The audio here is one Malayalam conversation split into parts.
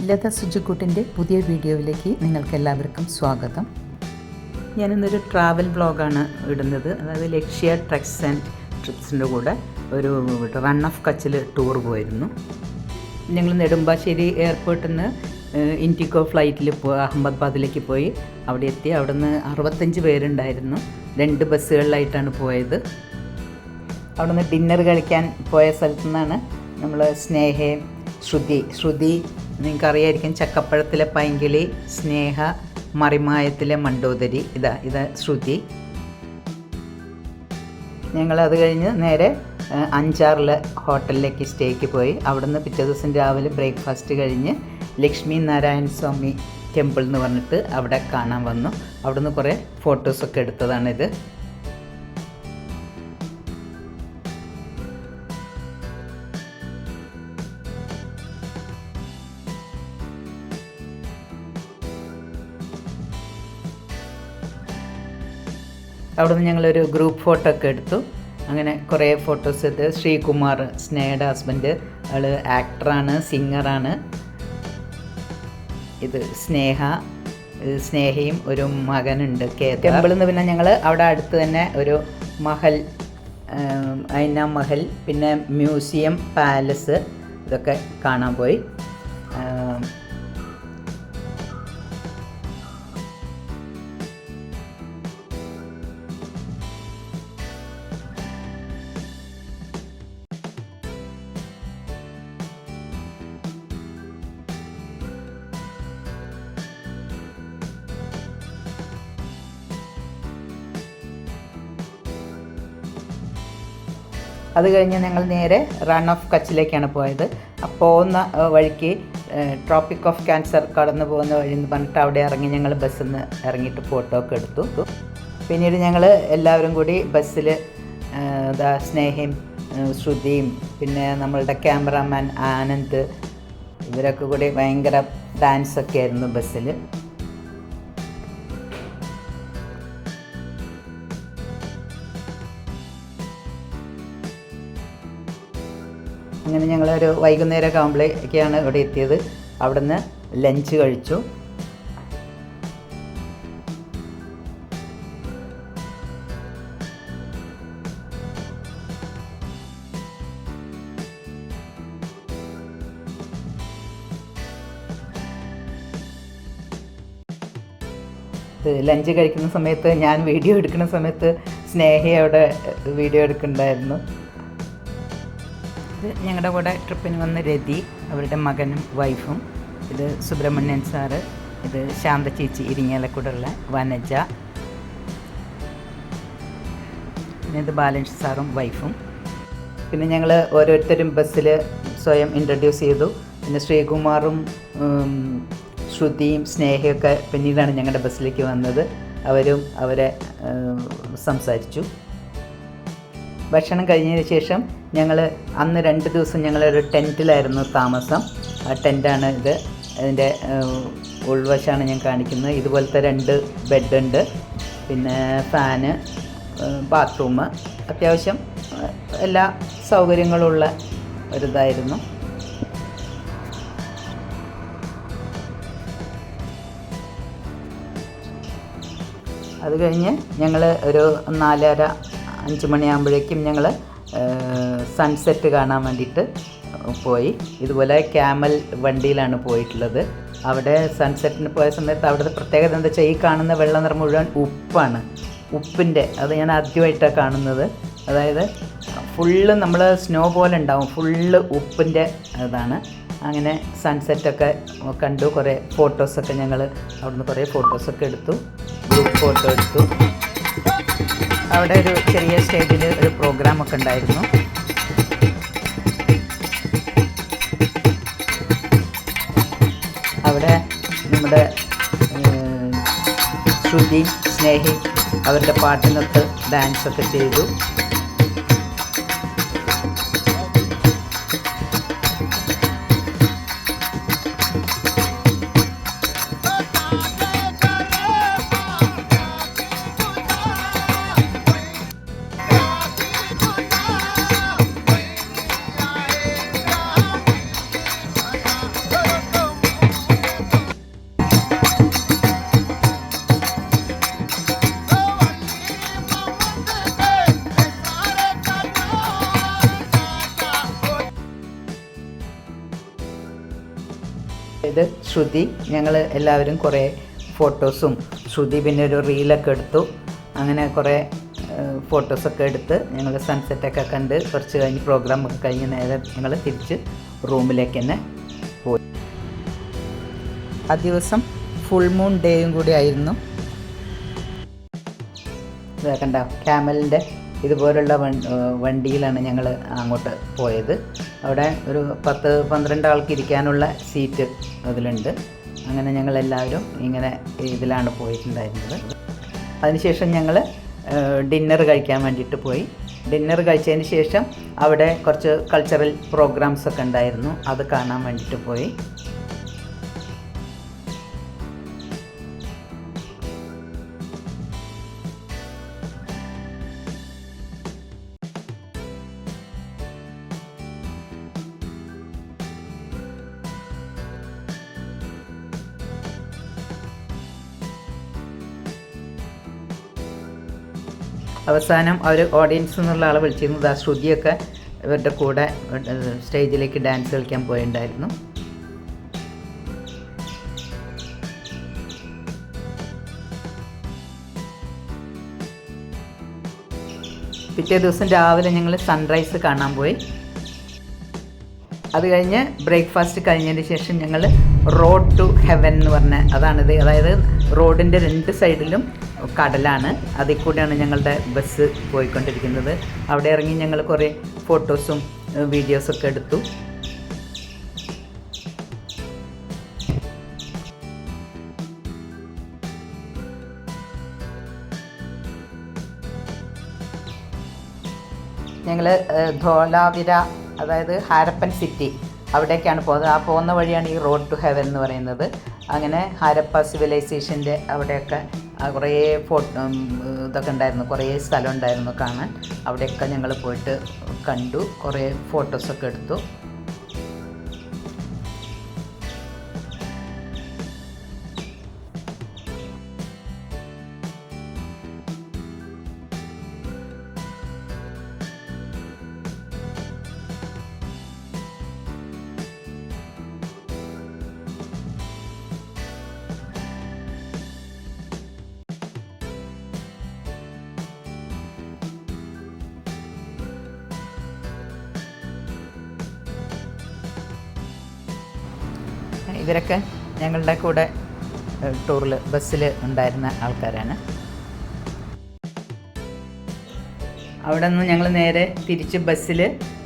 ലത സുജിക്കുട്ടിൻ്റെ പുതിയ വീഡിയോയിലേക്ക് നിങ്ങൾക്കെല്ലാവർക്കും സ്വാഗതം. ഞാനിന്നൊരു ട്രാവൽ വ്ളോഗാണ് ഇടുന്നത്. അതായത് ലക്ഷ്യ ട്രക്സ് ആൻഡ് ട്രിപ്സിൻ്റെ കൂടെ ഒരു റൺ ഓഫ് കച്ചിൽ ടൂർ പോയിരുന്നു. ഞങ്ങൾ നെടുമ്പാശ്ശേരി എയർപോർട്ടിൽ നിന്ന് ഇൻഡിഗോ ഫ്ലൈറ്റിൽ അഹമ്മദാബാദിലേക്ക് പോയി. അവിടെ എത്തി. അവിടെ നിന്ന് 65 പേരുണ്ടായിരുന്നു. 2 ബസ്സുകളിലായിട്ടാണ് പോയത്. അവിടെ നിന്ന് ഡിന്നർ കഴിക്കാൻ പോയ സ്ഥലത്തു നിന്നാണ് നമ്മൾ സ്നേഹയും ശ്രുതി നിങ്ങൾക്കറിയായിരിക്കും, ചക്കപ്പഴത്തിലെ പൈങ്കിളി, സ്നേഹ മറിമായത്തിലെ മണ്ടോദരി, ഇത് ശ്രുതി. ഞങ്ങളത് കഴിഞ്ഞ് നേരെ അഞ്ചാറിലെ ഹോട്ടലിലേക്ക് സ്റ്റേക്ക് പോയി. അവിടെ നിന്ന് പിറ്റേ ദിവസം രാവിലെ ബ്രേക്ക്ഫാസ്റ്റ് കഴിഞ്ഞ് ലക്ഷ്മി നാരായണ സ്വാമി ടെമ്പിൾ എന്ന് പറഞ്ഞിട്ട് അവിടെ കാണാൻ വന്നു. അവിടെ നിന്ന് കുറേ ഫോട്ടോസൊക്കെ എടുത്തതാണിത്. അവിടെ നിന്ന് ഞങ്ങളൊരു ഗ്രൂപ്പ് ഫോട്ടോ ഒക്കെ എടുത്തു. അങ്ങനെ കുറേ ഫോട്ടോസ് എടുത്ത്. ശ്രീകുമാർ, സ്നേഹയുടെ ഹസ്ബൻഡ്, ആൾ ആക്ടറാണ്, സിംഗറാണ്. ഇത് സ്നേഹയും ഒരു മകനുണ്ട്, ടെമ്പിളിൽ നിന്ന്. പിന്നെ ഞങ്ങൾ അവിടെ അടുത്ത് തന്നെ ഒരു മഹൽ, ഐന മഹൽ, പിന്നെ മ്യൂസിയം, പാലസ്, ഇതൊക്കെ കാണാൻ പോയി. അത് കഴിഞ്ഞ് ഞങ്ങൾ നേരെ റൺ ഓഫ് കച്ചിലേക്കാണ് പോയത്. പോകുന്ന വഴിക്ക് ട്രോപ്പിക് ഓഫ് ക്യാൻസർ കടന്നു പോകുന്ന വഴി എന്ന് പറഞ്ഞിട്ട് അവിടെ ഇറങ്ങി ഞങ്ങൾ ബസ്സിൽ നിന്ന് ഇറങ്ങിയിട്ട് ഫോട്ടോ ഒക്കെ എടുത്തു. പിന്നീട് ഞങ്ങൾ എല്ലാവരും കൂടി ബസ്സിൽ സ്നേഹയും ശ്രുതിയും പിന്നെ നമ്മളുടെ ക്യാമറാമാൻ ആനന്ദ്, ഇവരൊക്കെ കൂടി ഭയങ്കര ഡാൻസൊക്കെ ആയിരുന്നു ബസ്സിൽ. അങ്ങനെ ഞങ്ങളൊരു വൈകുന്നേരമൊക്കെ ആകുമ്പോഴേക്കാണ് ഇവിടെ എത്തിയത്. അവിടെ നിന്ന് ലഞ്ച് കഴിച്ചു. ലഞ്ച് കഴിക്കുന്ന സമയത്ത് ഞാൻ വീഡിയോ എടുക്കുന്ന സമയത്ത് സ്നേഹയെ അവിടെ വീഡിയോ എടുക്കുന്നുണ്ടായിരുന്നു. ഇത് ഞങ്ങളുടെ കൂടെ ട്രിപ്പിന് വന്ന രതി, അവരുടെ മകനും വൈഫും. ഇത് സുബ്രഹ്മണ്യൻ സാറ്, ഇത് ശാന്ത ചേച്ചി, ഇരിങ്ങാലക്കുടയുള്ള വനജ, പിന്നെ ഇത് ബാലൻ സാറും വൈഫും. പിന്നെ ഞങ്ങൾ ഓരോരുത്തരും ബസ്സിൽ സ്വയം ഇൻട്രൊഡ്യൂസ് ചെയ്തു. പിന്നെ ശ്രീകുമാറും ശ്രുതിയും സ്നേഹയൊക്കെ പിന്നീടാണ് ഞങ്ങളുടെ ബസ്സിലേക്ക് വന്നത്. അവരെ സംസാരിച്ചു. ഭക്ഷണം കഴിഞ്ഞതിന് ശേഷം ഞങ്ങൾ അന്ന് 2 ദിവസം ഞങ്ങളൊരു ടെൻറ്റിലായിരുന്നു താമസം. ആ ടെൻറ്റാണ് ഇത്. ഇതിൻ്റെ ഉൾവശമാണ് ഞാൻ കാണിക്കുന്നത്. ഇതുപോലത്തെ 2 ബെഡുണ്ട്, പിന്നെ ഫാന്, ബാത്റൂം, അത്യാവശ്യം എല്ലാ സൗകര്യങ്ങളുള്ള ഒരിതായിരുന്നു. അത് കഴിഞ്ഞ് ഞങ്ങൾ ഒരു 4:30-5 മണിയാകുമ്പോഴേക്കും ഞങ്ങൾ സൺസെറ്റ് കാണാൻ വേണ്ടിയിട്ട് പോയി. ഇതുപോലെ ക്യാമൽ വണ്ടിയിലാണ് പോയിട്ടുള്ളത്. അവിടെ സൺസെറ്റിന് പോയ സമയത്ത് അവിടുത്തെ പ്രത്യേകത എന്താ വെച്ചാൽ, ഈ കാണുന്ന വെള്ള നിറം മുഴുവൻ ഉപ്പാണ്. അത് ഞാൻ ആദ്യമായിട്ടാണ് കാണുന്നത്. അതായത് ഫുള്ള് നമ്മൾ സ്നോ പോലെ ഉണ്ടാവും, ഫുള്ള് ഉപ്പിൻ്റെ ഇതാണ്. അങ്ങനെ സൺസെറ്റൊക്കെ കണ്ടു. കുറേ ഫോട്ടോസൊക്കെ ഞങ്ങൾ അവിടുന്ന് കുറേ ഫോട്ടോസൊക്കെ എടുത്തു. ഗ്രൂപ്പ് ഫോട്ടോ എടുത്തു. അവിടെ ഒരു ചെറിയ സ്റ്റേജിൽ ഒരു പ്രോഗ്രാമൊക്കെ ഉണ്ടായിരുന്നു. അവിടെ നമ്മുടെ ശ്രുതി, സ്നേഹി അവരുടെ പാട്ടിനൊത്ത് ഡാൻസൊക്കെ ചെയ്തു. ഇത് ശ്രുതി. ഞങ്ങൾ എല്ലാവരും കുറേ ഫോട്ടോസും ശ്രുതി പിന്നെ ഒരു റീലൊക്കെ എടുത്തു. അങ്ങനെ കുറേ ഫോട്ടോസൊക്കെ എടുത്ത് ഞങ്ങൾ സൺസെറ്റൊക്കെ കണ്ട് കുറച്ച് കഴിഞ്ഞ് പ്രോഗ്രാമൊക്കെ കഴിഞ്ഞ് നേരെ ഞങ്ങൾ തിരിച്ച് റൂമിലേക്ക് തന്നെ പോയി. ആ ദിവസം ഫുൾ മൂൺ ഡേയും കൂടി ആയിരുന്നു. കണ്ട ക്യാമലിൻ്റെ ഇതുപോലുള്ള വണ്ടിയിലാണ് ഞങ്ങൾ അങ്ങോട്ട് പോയത്. അവിടെ ഒരു 10-12 ആൾക്ക് ഇരിക്കാനുള്ള സീറ്റ് അതിലുണ്ട്. അങ്ങനെ ഞങ്ങളെല്ലാവരും ഇങ്ങനെ ഇതിലാണ് പോയിട്ടുണ്ടായിരുന്നത്. അതിനുശേഷം ഞങ്ങൾ ഡിന്നർ കഴിക്കാൻ വേണ്ടിയിട്ട് പോയി. ഡിന്നർ കഴിച്ചതിന് ശേഷം അവിടെ കുറച്ച് കൾച്ചറൽ പ്രോഗ്രാംസൊക്കെ ഉണ്ടായിരുന്നു, അത് കാണാൻ വേണ്ടിയിട്ട് പോയി. അവസാനം അവർ ഓഡിയൻസ് എന്നുള്ള ആളെ വിളിച്ചിരുന്നത് ആ ശ്രുതിയൊക്കെ ഇവരുടെ കൂടെ സ്റ്റേജിലേക്ക് ഡാൻസ് കളിക്കാൻ പോയിട്ടുണ്ടായിരുന്നു. പിറ്റേ ദിവസം രാവിലെ ഞങ്ങൾ സൺറൈസ് കാണാൻ പോയി. അത് കഴിഞ്ഞ് ബ്രേക്ക്ഫാസ്റ്റ് കഴിഞ്ഞതിന് ശേഷം ഞങ്ങൾ റോഡ് ടു ഹെവൻ എന്ന് പറഞ്ഞ അതാണിത്. അതായത് റോഡിൻ്റെ 2 സൈഡിലും കടലാണ്. അതിൽ കൂടെയാണ് ഞങ്ങളുടെ ബസ് പോയിക്കൊണ്ടിരിക്കുന്നത്. അവിടെ ഇറങ്ങി ഞങ്ങൾ കുറേ ഫോട്ടോസും വീഡിയോസൊക്കെ എടുത്തു. ഞങ്ങൾ ധോലാവിര, അതായത് ഹാരപ്പൻ സിറ്റി, അവിടേക്കാണ് പോകുന്നത്. ആ പോകുന്ന വഴിയാണ് ഈ റോഡ് ടു ഹെവൻ എന്ന് പറയുന്നത്. അങ്ങനെ ഹാരപ്പ സിവിലൈസേഷൻ്റെ അവിടെയൊക്കെ കുറേ ഇതൊക്കെ ഉണ്ടായിരുന്നു, കുറേ സ്ഥലം ഉണ്ടായിരുന്നു കാണാൻ. അവിടെയൊക്കെ ഞങ്ങൾ പോയിട്ട് കണ്ടു, കുറേ ഫോട്ടോസൊക്കെ എടുത്തു. ഇവരൊക്കെ ഞങ്ങളുടെ കൂടെ ടൂറിൽ ബസ്സിൽ ഉണ്ടായിരുന്ന ആൾക്കാരാണ്. അവിടെ നിന്ന് ഞങ്ങൾ നേരെ തിരിച്ച് ബസ്സിൽ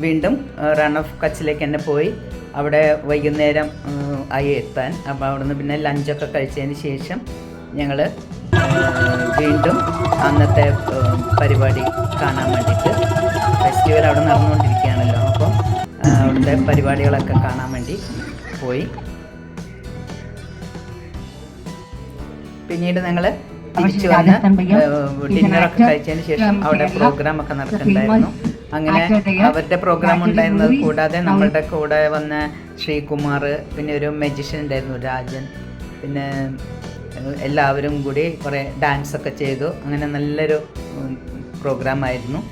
വീണ്ടും റൺ ഓഫ് കച്ചിലേക്ക് തന്നെ പോയി. അവിടെ വൈകുന്നേരം ആയി എത്താൻ. അപ്പോൾ അവിടെ നിന്ന് പിന്നെ ലഞ്ചൊക്കെ കഴിച്ചതിന് ശേഷം ഞങ്ങൾ വീണ്ടും അന്നത്തെ പരിപാടി കാണാൻ വേണ്ടിയിട്ട്, ഫെസ്റ്റിവൽ അവിടെ നടന്നുകൊണ്ടിരിക്കുകയാണല്ലോ, അപ്പം അവിടുത്തെ പരിപാടികളൊക്കെ കാണാൻ വേണ്ടി പോയി. പിന്നീട് ഞങ്ങൾ തിരിച്ചു വന്ന് ഡിന്നറൊക്കെ കഴിച്ചതിന് ശേഷം അവിടെ പ്രോഗ്രാമൊക്കെ നടക്കുന്നുണ്ടായിരുന്നു. അങ്ങനെ അവരുടെ പ്രോഗ്രാം ഉണ്ടായിരുന്നത് കൂടാതെ നമ്മളുടെ കൂടെ വന്ന ശ്രീകുമാർ, പിന്നെ ഒരു മജിഷ്യൻ ഉണ്ടായിരുന്നു രാജൻ, പിന്നെ എല്ലാവരും കൂടി കുറേ ഡാൻസൊക്കെ ചെയ്തു. അങ്ങനെ നല്ലൊരു പ്രോഗ്രാമായിരുന്നു.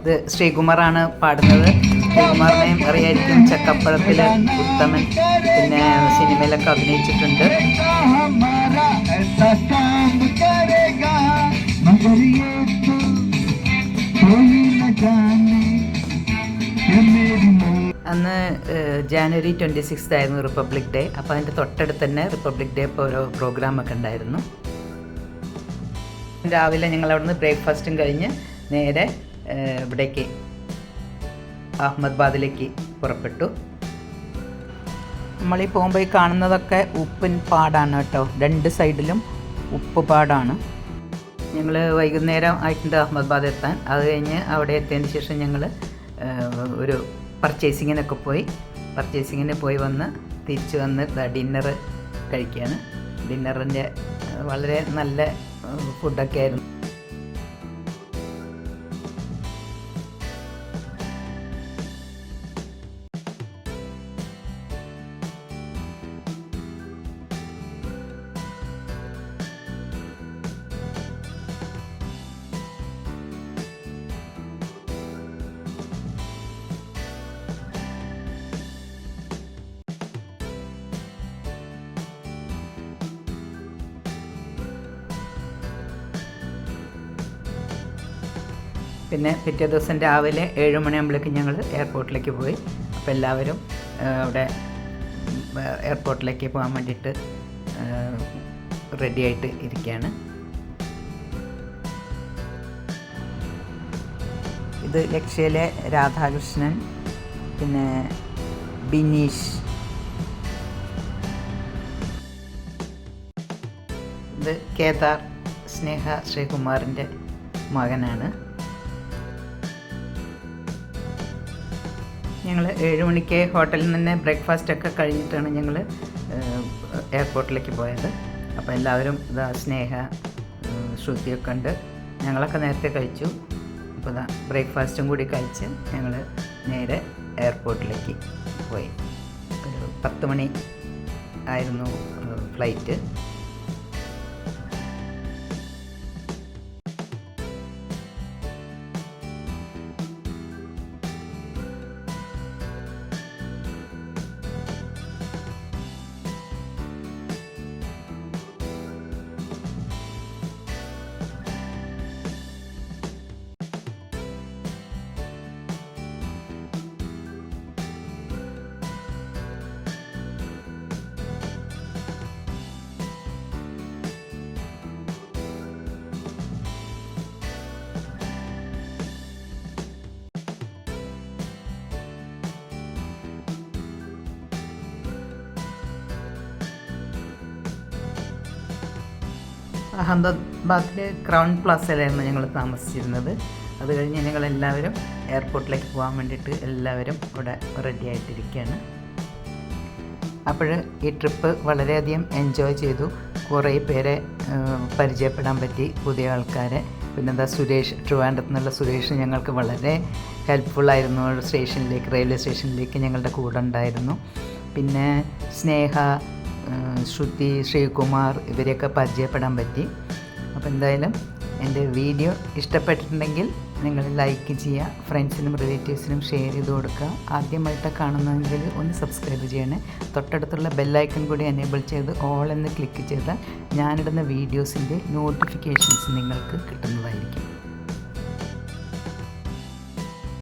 ഇത് ശ്രീകുമാറാണ് പാടുന്നത്. ശ്രീകുമാറിനെയും അറിയായിരിക്കും, ചക്കപ്പഴത്തിൽ ഉത്തമൻ, പിന്നെ സിനിമയിലൊക്കെ അഭിനയിച്ചിട്ടുണ്ട്. അന്ന് ജാനുവരി 26 ആയിരുന്നു റിപ്പബ്ലിക് ഡേ. അപ്പോൾ അതിൻ്റെ തൊട്ടടുത്ത് തന്നെ റിപ്പബ്ലിക് ഡേ പ്രോഗ്രാമൊക്കെ ഉണ്ടായിരുന്നു. രാവിലെ ഞങ്ങൾ അവിടുന്ന് ബ്രേക്ക്ഫാസ്റ്റും കഴിഞ്ഞ് നേരെ ഇവിടേക്ക് അഹമ്മദാബാദിലേക്ക് പുറപ്പെട്ടു. നമ്മളീ പോകുമ്പോൾ കാണുന്നതൊക്കെ ഉപ്പിൻ പാടാണ് കേട്ടോ, 2 സൈഡിലും ഉപ്പ് പാടാണ്. ഞങ്ങൾ വൈകുന്നേരം ആയിട്ടുണ്ട് അഹമ്മദാബാദ് എത്താൻ. അത് കഴിഞ്ഞ് അവിടെ എത്തിയതിന് ശേഷം ഞങ്ങൾ ഒരു പർച്ചേസിങ്ങിനൊക്കെ പോയി വന്ന് തിരിച്ച് വന്ന് ഡിന്നർ കഴിക്കുകയാണ്. ഡിന്നറിൻ്റെ വളരെ നല്ല ഫുഡൊക്കെ ആയിരുന്നു. പിന്നെ പിറ്റേ ദിവസം രാവിലെ 7 മണിയാകുമ്പോഴേക്കും ഞങ്ങൾ എയർപോർട്ടിലേക്ക് പോയി. അപ്പോൾ എല്ലാവരും അവിടെ എയർപോർട്ടിലേക്ക് പോകാൻ വേണ്ടിയിട്ട് റെഡിയായിട്ട് ഇരിക്കുകയാണ്. ഇത് ലക്ഷ്യയിലെ രാധാകൃഷ്ണൻ, പിന്നെ ബിനീഷ്, ഇത് കേദാർ സ്നേഹ ശ്രീകുമാറിൻ്റെ മകനാണ്. ഞങ്ങൾ 7 മണിക്ക് ഹോട്ടലിൽ നിന്ന് ബ്രേക്ക്ഫാസ്റ്റൊക്കെ കഴിഞ്ഞിട്ടാണ് ഞങ്ങൾ എയർപോർട്ടിലേക്ക് പോയത്. അപ്പോൾ എല്ലാവരും ഇതാ സ്നേഹ, ശ്രുതിയൊക്കെ ഉണ്ട്. ഞങ്ങളൊക്കെ നേരത്തെ കഴിച്ചു. അപ്പോൾ ഇതാ ബ്രേക്ക്ഫാസ്റ്റും കൂടി കഴിച്ച് ഞങ്ങൾ നേരെ എയർപോർട്ടിലേക്ക് പോയി. ഒരു 10 മണി ആയിരുന്നു ഫ്ലൈറ്റ്. അഹമ്മദാബാദിലെ ക്രൗൺ പ്ലാസയിലായിരുന്നു ഞങ്ങൾ താമസിച്ചിരുന്നത്. അത് കഴിഞ്ഞ് ഞങ്ങളെല്ലാവരും എയർപോർട്ടിലേക്ക് പോകാൻ വേണ്ടിയിട്ട് എല്ലാവരും ഇവിടെ റെഡി ആയിട്ടിരിക്കുകയാണ്. അപ്പോൾ ഈ ട്രിപ്പ് വളരെയധികം എൻജോയ് ചെയ്തു. കുറേ പേരെ പരിചയപ്പെടാൻ പറ്റി, പുതിയ ആൾക്കാരെ. പിന്നെന്താ സുരേഷ്, ട്രിവാൻഡ്രത്ത് നിന്നുള്ള സുരേഷ് ഞങ്ങൾക്ക് വളരെ ഹെൽപ്ഫുള്ളായിരുന്നു. റെയിൽവേ സ്റ്റേഷനിലേക്ക് ഞങ്ങളുടെ കൂടെ ഉണ്ടായിരുന്നു. പിന്നെ സ്നേഹ, ശ്രുതി, ശ്രീകുമാർ, ഇവരെയൊക്കെ പരിചയപ്പെടാൻ പറ്റി. അപ്പോൾ എന്തായാലും എൻ്റെ വീഡിയോ ഇഷ്ടപ്പെട്ടിട്ടുണ്ടെങ്കിൽ നിങ്ങൾ ലൈക്ക് ചെയ്യുക, ഫ്രണ്ട്സിനും റിലേറ്റീവ്സിനും ഷെയർ ചെയ്ത് കൊടുക്കുക. ആദ്യമായിട്ടാണ് കാണുന്നതെങ്കിൽ ഒന്ന് സബ്സ്ക്രൈബ് ചെയ്യണേ. തൊട്ടടുത്തുള്ള ബെല്ലൈക്കൺ കൂടി എനേബിൾ ചെയ്ത് ഓൾ എന്ന് ക്ലിക്ക് ചെയ്താൽ ഞാനിടുന്ന വീഡിയോസിൻ്റെ നോട്ടിഫിക്കേഷൻസ് നിങ്ങൾക്ക് കിട്ടുന്നതായിരിക്കും.